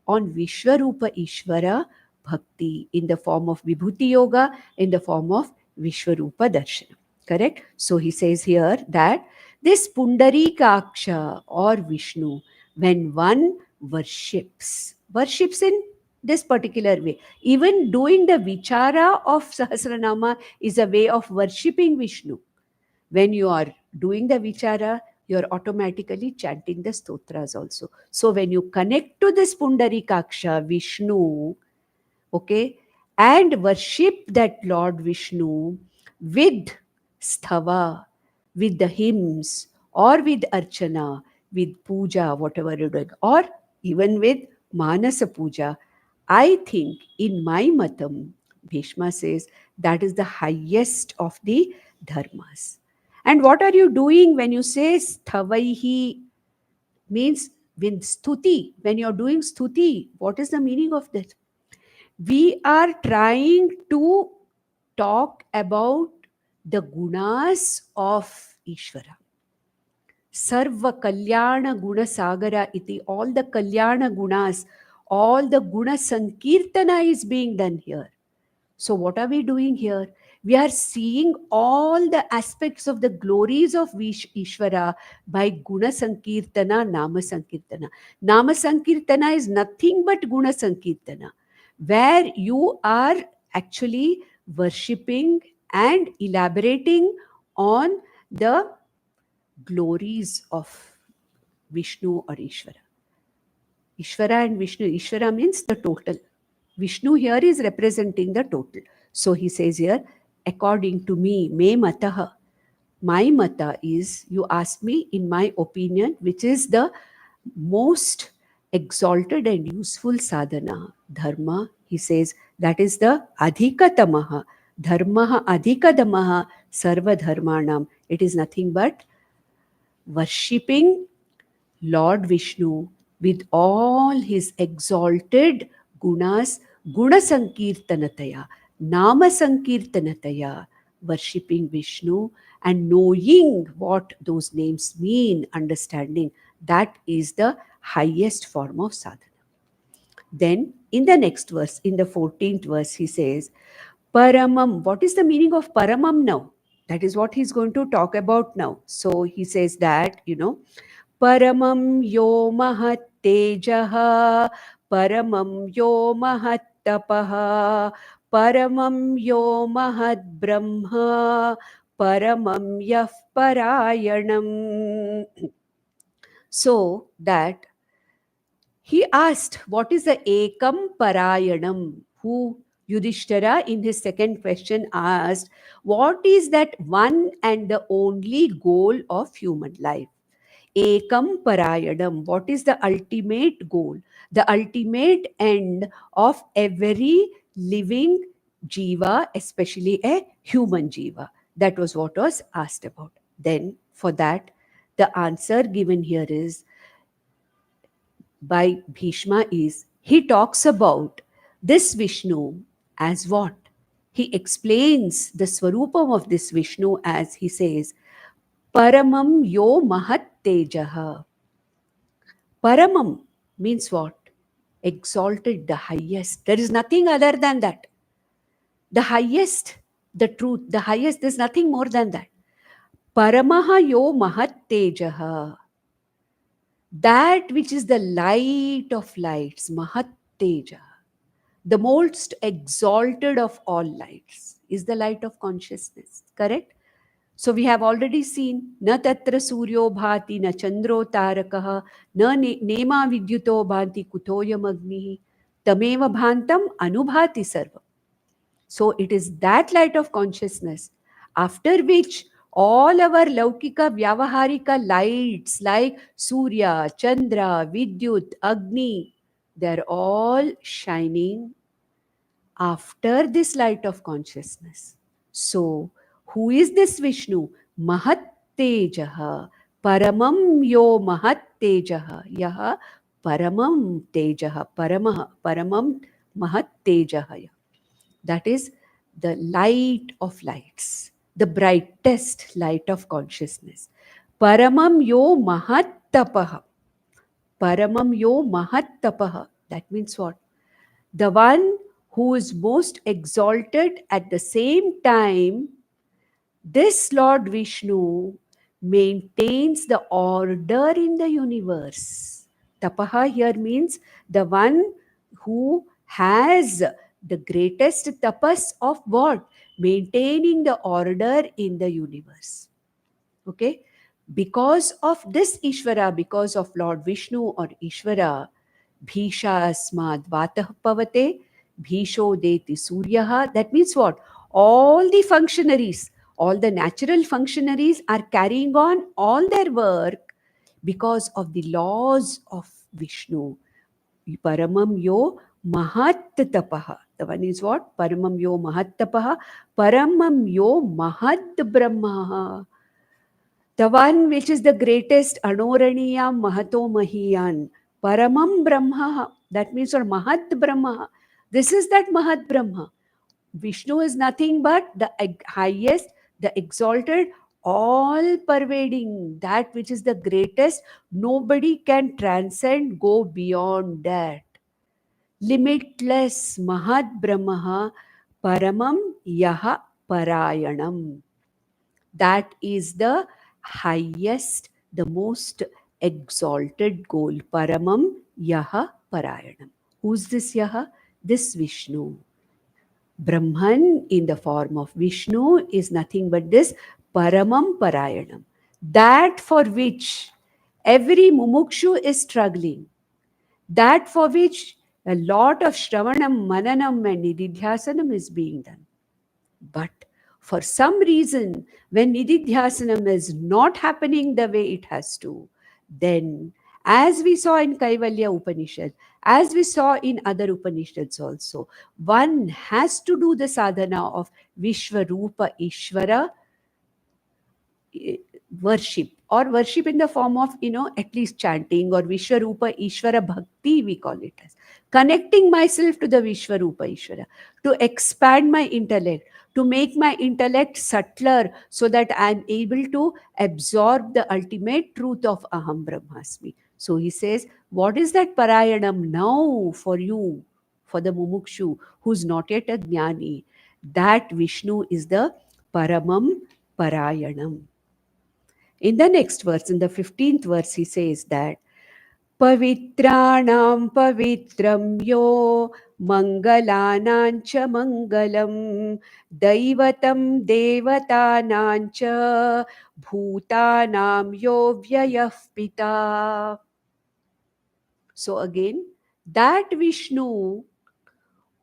on Vishwarupa Ishvara Bhakti in the form of Vibhuti Yoga, in the form of Vishwarupa Darshana. Correct? So he says here that this Pundarikaksha or Vishnu, when one worships in this particular way, even doing the vichara of Sahasranama is a way of worshipping Vishnu. When you are doing the vichara, you're automatically chanting the stotras also. So when you connect to this Pundarikaksha, Vishnu, okay, and worship that Lord Vishnu with sthava, with the hymns, or with archana, with puja, whatever you're doing, or even with manasa puja, I think in my matam, Bhishma says, that is the highest of the dharmas. And what are you doing when you say sthavaihi? Means with stuti. When you're doing stuti, what is the meaning of that? We are trying to talk about the gunas of Ishvara. Sarva Kalyana Guna Sagara iti, all the Kalyana Gunas, all the Guna Sankirtana is being done here. So, what are we doing here? We are seeing all the aspects of the glories of Ishvara by Guna Sankirtana, Nama Sankirtana. Nama Sankirtana is nothing but Guna Sankirtana, where you are actually worshipping and elaborating on the glories of Vishnu or Ishvara. Ishvara and Vishnu. Ishvara means the total. Vishnu here is representing the total. So he says here, according to me, me mataha. My mata is, you ask me in my opinion, which is the most exalted and useful sadhana, dharma. He says that is the adhikatamaha. Dharmaha adhikatamaha sarva dharmanam. It is nothing but worshipping Lord Vishnu with all his exalted gunas, guna sankirtanataya, nama sankirtanataya, worshipping Vishnu and knowing what those names mean, understanding, that is the highest form of sadhana. Then in the next verse, in the 14th verse, he says, Paramam. What is the meaning of Paramam now? That is what he's going to talk about now. So he says that, Paramam yo mahat tejaha, Paramam yo mahat tapaha, Paramam yo mahat brahma, Paramam yaf parayanam. So that he asked, what is the Ekam Parayanam? Who Yudishthira in his second question asked, what is that one and the only goal of human life? Ekam Parayanam. What is the ultimate goal? The ultimate end of every living jiva, especially a human jiva. That was what was asked about. Then, for that, the answer given here is by Bhishma is, he talks about this Vishnu as what? He explains the Swarupam of this Vishnu as he says, Paramam yo mahat tejaha. Paramam means what? Exalted, the highest. There is nothing other than that. The highest, the truth, the highest, there's nothing more than that. Paramaha yo mahat tejaha. That which is the light of lights, Mahat Teja, the most exalted of all lights, is the light of consciousness. Correct? So we have already seen, na tatra suryo bhati, na chandro tarakaha, na nema vidyuto bhanti kutoyam agnihi, tameva bhantam anubhati sarvam. So it is that light of consciousness after which all our Laukika Vyavaharika lights like Surya, Chandra, Vidyut, Agni, they're all shining after this light of consciousness. So, who is this Vishnu? Mahat Tejaha, Paramam Yo Mahat Tejaha, Yaha Paramam Tejaha, Paramam Mahat Tejaha. That is the light of lights, the brightest light of consciousness. Paramam yo mahat tapaha. Paramam yo mahat tapaha. That means what? The one who is most exalted. At the same time, this Lord Vishnu maintains the order in the universe. Tapaha here means the one who has the greatest tapas of what? Maintaining the order in the universe. Okay? Because of this Ishvara, because of Lord Vishnu or Ishvara, Bhisha asmad vatah pavate, Bhisho deti suryaha. That means what? All the functionaries, all the natural functionaries are carrying on all their work because of the laws of Vishnu. Paramam yo mahat tapaha. The one is what? Paramam yo mahat tapaha. Paramam yo mahad brahma. The one which is the greatest, Anoraniyam Mahato Mahiyan, Paramam Brahma, that means or Mahat Brahma. This is that Mahat Brahma. Vishnu is nothing but the highest, the exalted, all pervading, that which is the greatest. Nobody can transcend, go beyond that. Limitless Mahat Brahma, Paramam Yaha Parayanam. That is the highest, the most exalted goal. Paramam Yaha Parayanam. Who's this Yaha? This Vishnu. Brahman in the form of Vishnu is nothing but this Paramam Parayanam. That for which every mumukshu is struggling. That for which a lot of Shravanam, Mananam and Nididhyasanam is being done. But for some reason, when Nididhyasanam is not happening the way it has to, then as we saw in Kaivalya Upanishad, as we saw in other Upanishads also, one has to do the sadhana of Vishwarupa Ishvara worship, or worship in the form of, at least chanting, or Vishwarupa Ishvara Bhakti, we call it as. Connecting myself to the Vishwarupa Ishvara, to expand my intellect, to make my intellect subtler so that I am able to absorb the ultimate truth of Aham Brahmasmi. So he says, what is that Parayanam now for you, for the Mumukshu who's not yet a Jnani? That Vishnu is the Paramam Parayanam. In the next verse, in the 15th verse, he says that Pavitranam pavitram yo mangalanam cha mangalam daivatam devatanam cha bhutanam yo vyayah pita. So again, that Vishnu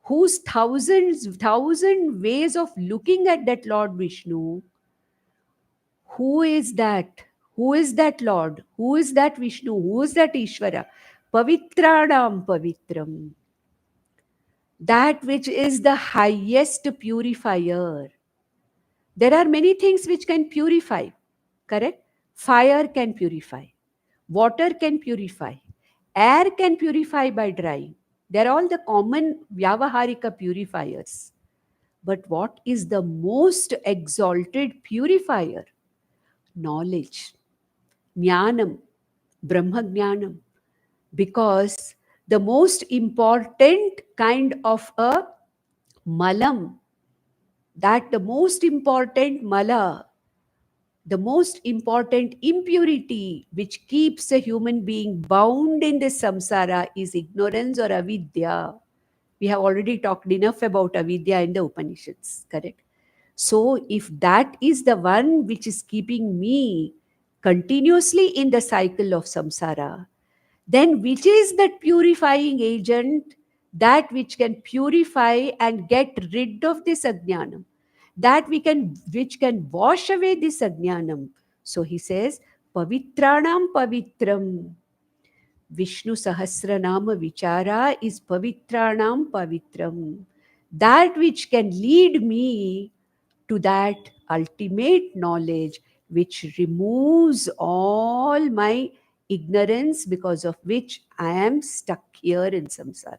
whose thousand ways of looking at that Lord Vishnu, who is that? Who is that Lord? Who is that Vishnu? Who is that Ishvara? Pavitranam pavitram. That which is the highest purifier. There are many things which can purify, correct? Fire can purify. Water can purify. Air can purify by drying. They're all the common Vyavaharika purifiers. But what is the most exalted purifier? Knowledge. Jnanam, Brahma Jnanam, because the most important kind of a malam, that the most important mala, the most important impurity which keeps a human being bound in this samsara is ignorance or avidya. We have already talked enough about avidya in the Upanishads, correct? So, if that is the one which is keeping me continuously in the cycle of samsara, then which is that purifying agent, that which can purify and get rid of this ajnanam, that which can wash away this ajnanam? So he says, Pavitranam pavitram. Vishnusahasranama Vichara is Pavitranam Pavitram. That which can lead me to that ultimate knowledge which removes all my ignorance because of which I am stuck here in samsara.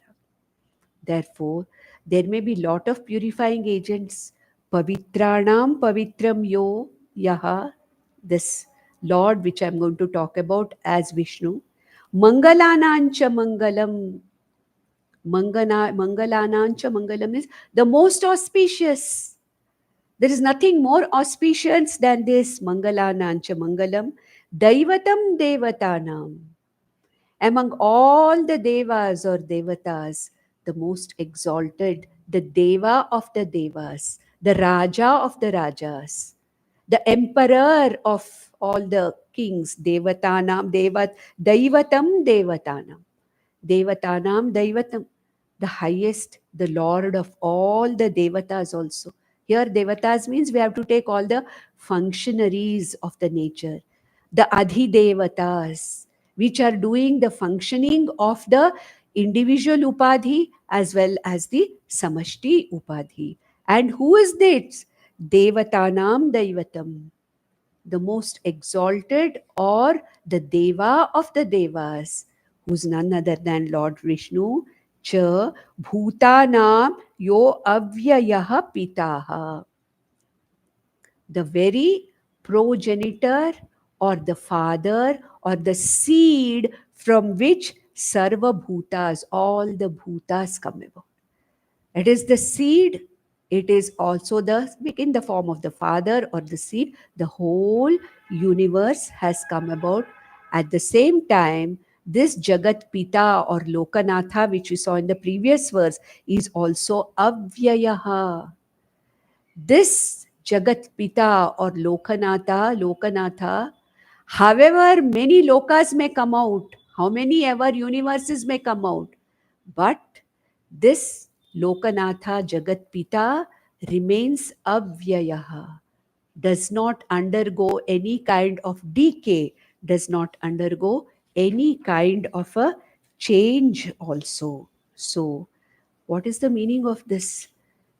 Therefore, there may be lot of purifying agents. Pavitranam Pavitram Yo Yaha, this Lord which I am going to talk about as Vishnu. Mangalanancha Mangalam. Mangalanancha Mangalam means the most auspicious. There is nothing more auspicious than this. Mangalanancha Mangalam. Daivatam Devatanam. Among all the devas or devatas, the most exalted, the deva of the devas, the raja of the rajas, the emperor of all the kings, devatanam, daivatam devatanam, devatanam daivatam, the highest, the lord of all the devatas also. Here devatas means we have to take all the functionaries of the nature, the adhidevatas, which are doing the functioning of the individual upadhi as well as the samashti upadhi. And who is this? Devatanam Daivatam, the most exalted or the Deva of the Devas, who's none other than Lord Vishnu, Cha Bhutanam Yo Avyayaha Pitaha, the very progenitor or the father or the seed from which Sarva Bhutas, all the Bhutas come about. It is the seed, it is also in the form of the father or the seed. The whole universe has come about. At the same time, this Jagat Pita or Lokanatha, which we saw in the previous verse, is also Avyayaha. This Jagat Pita or Lokanatha, however many lokas may come out, how many ever universes may come out, but this Lokanatha Jagat Pita remains Avyayaha, does not undergo any kind of decay, does not undergo any kind of a change also. So, what is the meaning of this?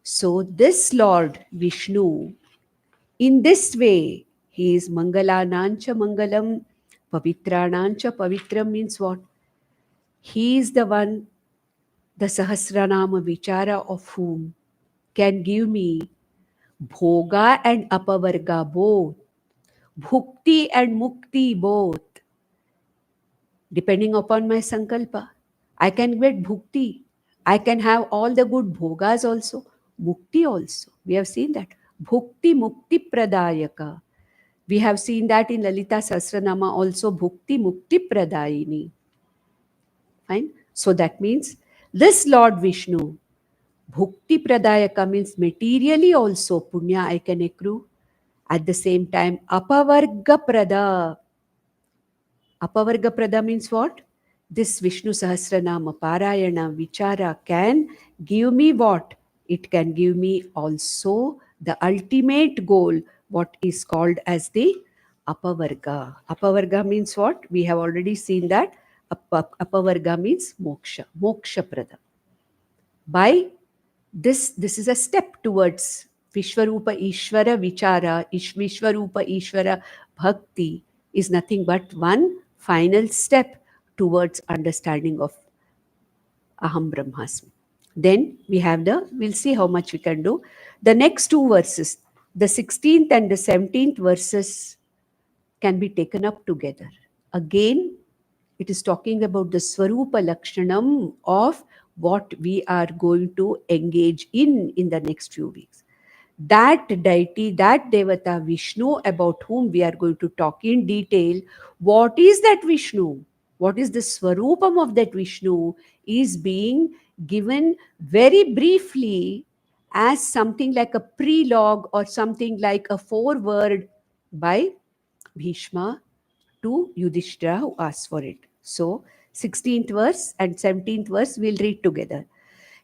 So, this Lord Vishnu, in this way, he is Mangalanancha Mangalam, Pavitranancha Pavitram means what? He is the one, the Sahasranama Vichara of whom can give me Bhoga and Apavarga both, Bhukti and Mukti both, depending upon my Sankalpa. I can get Bhukti. I can have all the good Bhogas also, Mukti also. We have seen that. Bhukti Mukti Pradayaka. We have seen that in Lalita Sahasranama also, Bhukti Mukti Pradayini. Fine. So that means this Lord Vishnu, Bhukti Pradayaka means materially also Punya I can accrue. At the same time, Apavarga Prada. Apavarga Prada means what? This Vishnu Sahasranama Parayana Vichara can give me what? It can give me also the ultimate goal, what is called as the Apavarga. Apavarga means what? We have already seen that. Apavarga means moksha, moksha prada. By this is a step towards Vishwarupa Ishvara Vichara, Vishwarupa Ishvara Bhakti is nothing but one final step towards understanding of Aham Brahmasmi. Then we have we'll see how much we can do. The next two verses, the 16th and the 17th verses can be taken up together. Again, it is talking about the Swarupa Lakshanam of what we are going to engage in the next few weeks. That deity, that Devata Vishnu, about whom we are going to talk in detail, what is that Vishnu? What is the Swarupam of that Vishnu is being given very briefly as something like a prelogue or something like a foreword by Bhishma to Yudishthira who asked for it. So, 16th verse and 17th verse we'll read together.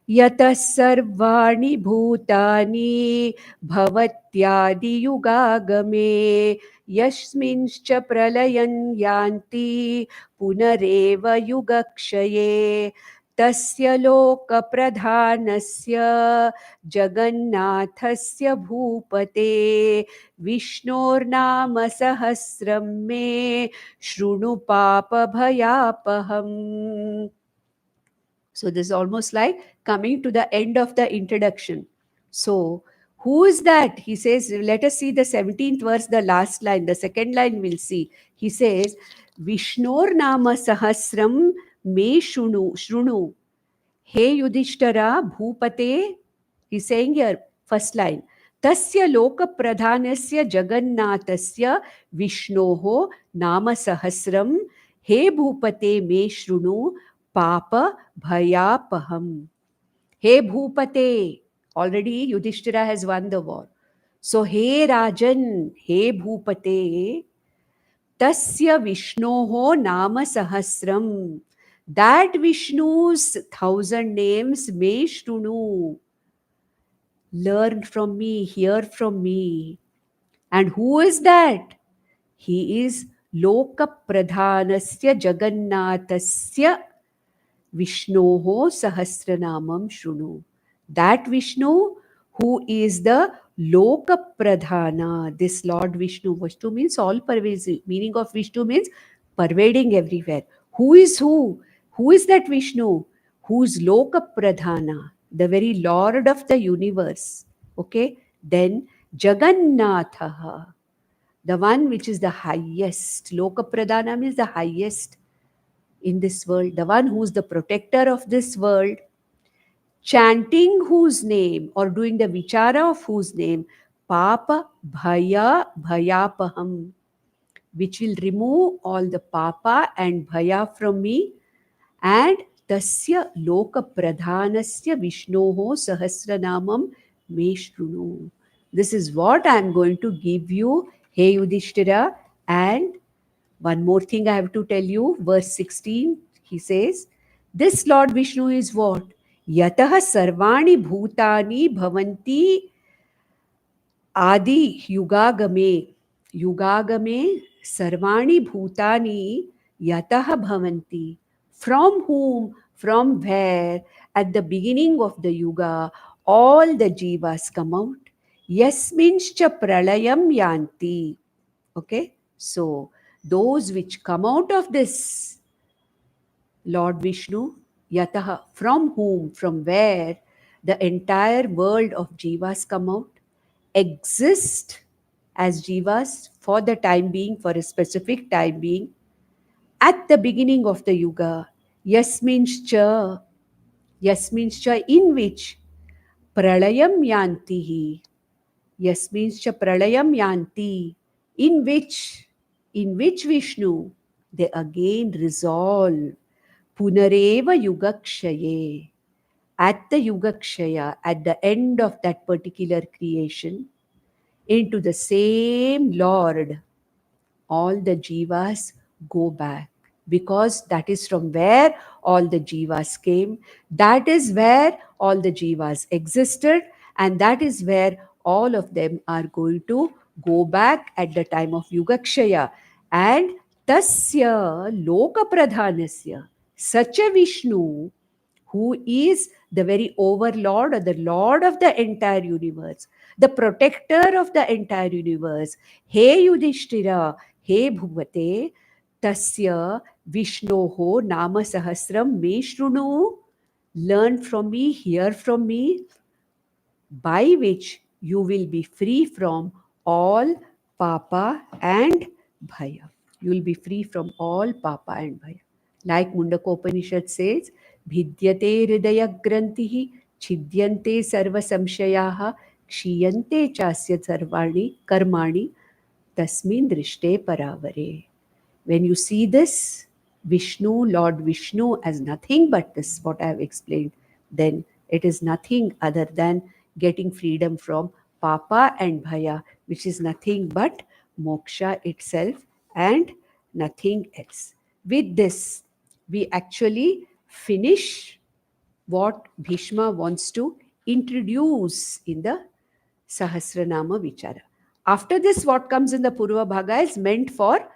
Yatah sarvani bhutani bhavatyaadi yugagame yasminscha pralayan yanti punareva yugakshaye tasya loka pradhanasya jagannathasya bhupate vishnurnama sahasram me shrunu papa bhayapaham. So this is almost like coming to the end of the introduction. So who is that? He says, let us see the 17th verse, the last line. The second line we'll see. He says, Vishnur Nama Sahasram Me Shrunu. Hey Yudishthira, Bhupate, he's saying here, first line, Tasya Loka Pradhanasya Jagannathasya Vishnoho Nama Sahasram, He Bhupate Me Shrunu Papa Bhayapaham. Hey Bhupate, already Yudhishthira has won the war. So, Hey Rajan, Hey Bhupate, Tasya Vishnoho Nama Sahasram. That Vishnu's 1,000 names may shrunu. Learn from me, hear from me. And who is that? He is Loka Pradhanasya Jagannathasya Vishnoho Sahasranamam Shrunu. That Vishnu who is the Loka Pradhana, this Lord Vishnu. Vishnu means all pervasive. Meaning of Vishnu means pervading everywhere. Who is who? Who is that Vishnu? Who's Loka Pradhana, the very Lord of the universe. Okay? Then Jagannathaha, the one which is the highest. Loka Pradhana means the highest in this world, the one who's the protector of this world, chanting whose name or doing the vichara of whose name, Papa Bhaya Bhayapaham, which will remove all the Papa and Bhaya from me, and Tasya Loka Pradhanasya Vishnoho Sahasranamam Me Shrunu. This is what I am going to give you, Hey Yudhishthira. And one more thing I have to tell you, verse 16, he says, this Lord Vishnu is what? Yataha sarvani bhutani bhavanti adi yugagame. Yugagame sarvani bhutani yataha bhavanti. From whom, from where, at the beginning of the yuga, all the jivas come out. Yasminscha pralayam yanti. Okay, so those which come out of this Lord Vishnu, yataha, from whom, from where the entire world of jivas come out, exist as jivas for the time being, for a specific time being, at the beginning of the yuga, yasminscha, in which pralayam yantihi, yasminscha pralayam yanti, in which Vishnu, they again resolve punareva yugakshaye, at the yugakshaya, at the end of that particular creation, into the same Lord, all the jivas go back, because that is from where all the jivas came, that is where all the jivas existed, and that is where all of them are going to go back at the time of yugakshaya. And tasya loka pradhanasya, such a Vishnu who is the very overlord or the lord of the entire universe, the protector of the entire universe. Hey Yudhishthira, Hey Bhuvate, Tasya Vishnoho Nama Sahasram Me Shrunu. Learn from me, hear from me, by which you will be free from all papa and bhaya. You will be free from all papa and bhaya. Like Mundakopanishad says, Bhidyate Hridaya Grantihi, Chidyante Sarva Samshayaha, Kshiyante Chasya Sarvani Karmani, Tasmin Drishte Paravare. When you see this Vishnu, Lord Vishnu, as nothing but this, what I have explained, then it is nothing other than getting freedom from Papa and Bhaya, which is nothing but moksha itself and nothing else. With this, we actually finish what Bhishma wants to introduce in the Sahasranama Vichara. After this, what comes in the Purva Bhaga is meant for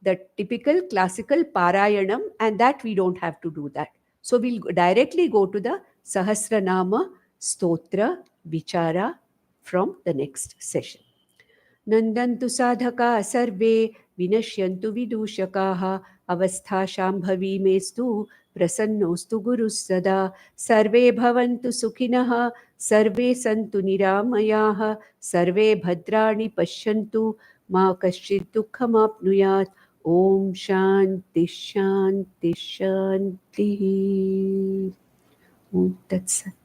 the typical classical Parayanam, and that we don't have to do that. So we'll directly go to the Sahasranama Stotra Vichara from the next session. नन्दन्तु sadhaka सर्वे विनश्यन्तु विदूषकाः अवस्थाशाम्भवी मेस्तु प्रसन्नोस्तु गुरुः सदा सर्वे भवन्तु सुखिनः सर्वे सन्तु निरामयाः सर्वे भद्राणि पश्यन्तु मा कश्चित् दुःखमाप्नुयात् ॐ शान्ति शान्ति शान्तिः. Om Tat Sat.